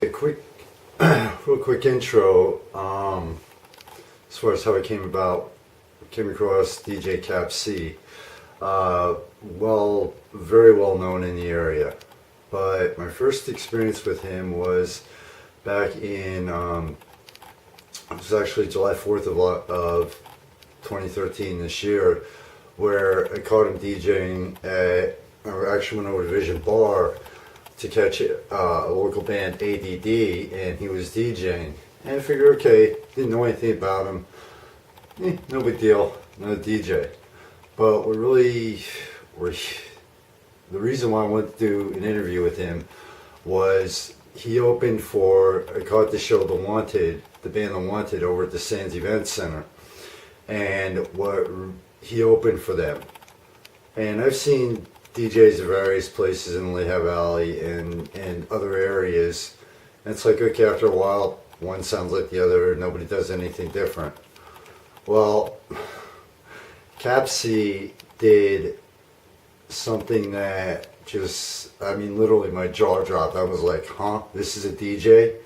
A quick, real quick intro. As far as how I came across DJ Cap C. Very well known in the area. But my first experience with him was back in, it was actually July 4th of 2013 this year, where I caught him DJing I actually went over to Vision Bar to catch a local band, ADD, and he was DJing. And I figured, okay, didn't know anything about him. No big deal, not a DJ. But the reason why I wanted to do an interview with him was he opened for, I caught the show The Wanted, the band The Wanted over at the Sands Event Center. And he opened for them. And I've seen DJs at various places in Lehigh Valley and other areas. And it's like, okay, after a while, one sounds like the other, nobody does anything different. Well, Cap C did something that literally my jaw dropped. I was like, huh, this is a DJ?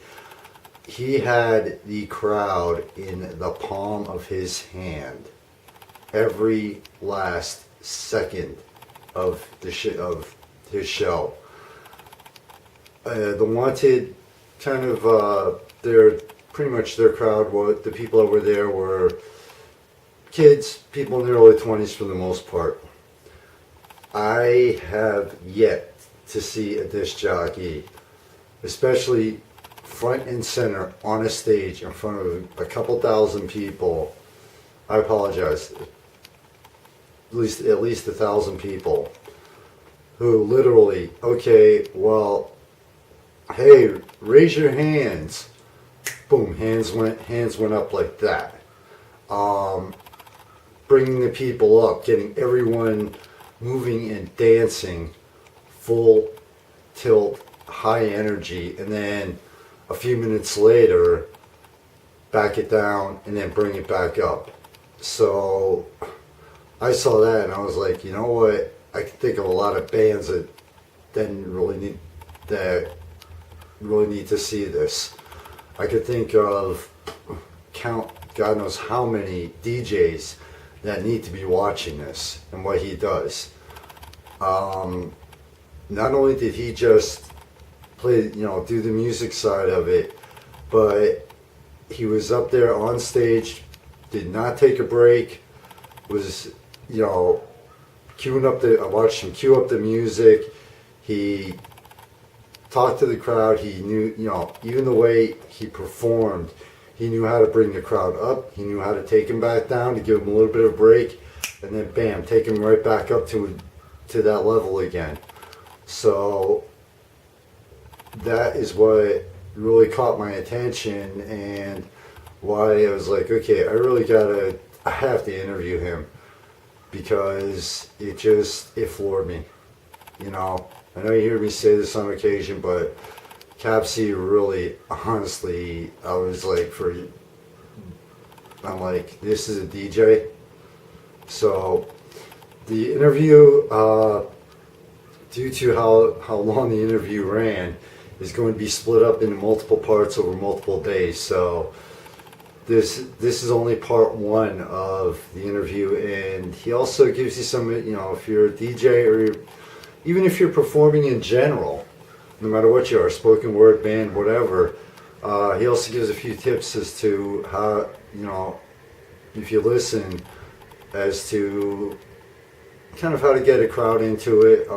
He had the crowd in the palm of his hand every last second of his show. The Wanted kind of their crowd, the people over there were kids, people in their early 20s for the most part. I have yet to see a disc jockey, especially front and center on a stage in front of a couple thousand people. I apologize. At least 1,000 people who literally, okay, well, hey, raise your hands. Boom, hands went up like that. Bringing the people up, getting everyone moving and dancing, full tilt, high energy, and then a few minutes later, back it down and then bring it back up. So I saw that and I was like, you know what? I can think of a lot of bands that really need to see this. I could think of God knows how many DJs that need to be watching this and what he does. Not only did he just play, do the music side of it, but he was up there on stage, did not take a break, was, I watched him cue up the music. He talked to the crowd. He knew, even the way he performed, he knew how to bring the crowd up. He knew how to take him back down to give him a little bit of a break, and then bam, take him right back up to that level again. So that is what really caught my attention and why I was like, okay, I have to interview him, because it floored me. I know you hear me say this on occasion, but Cap C really, honestly, I'm like, this is a DJ. So the interview, due to how long the interview ran, is going to be split up into multiple parts over multiple days. So this is only part one of the interview, and he also gives you some, if you're a DJ or even if you're performing in general, no matter what you are, spoken word, band, whatever, he also gives a few tips as to how, if you listen, as to kind of how to get a crowd into it,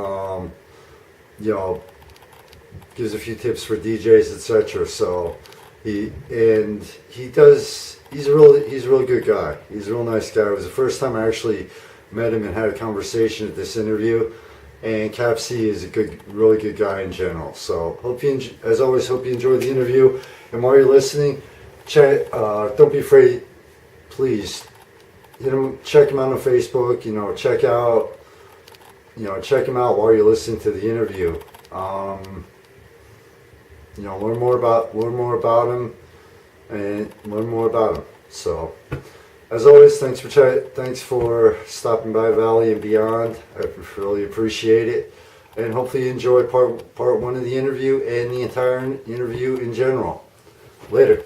gives a few tips for DJs, etc. So he's a really good guy. He's a real nice guy. It was the first time I actually met him and had a conversation at this interview. And Cap C is really good guy in general. So as always, hope you enjoyed the interview. And while you're listening, don't be afraid. Please, check him out on Facebook. Check him out while you're listening to the interview. Learn more about him, and learn more about him. So, as always, thanks for stopping by Valley and Beyond. I really appreciate it. and hopefully you enjoy part one of the interview and the entire interview in general. Later.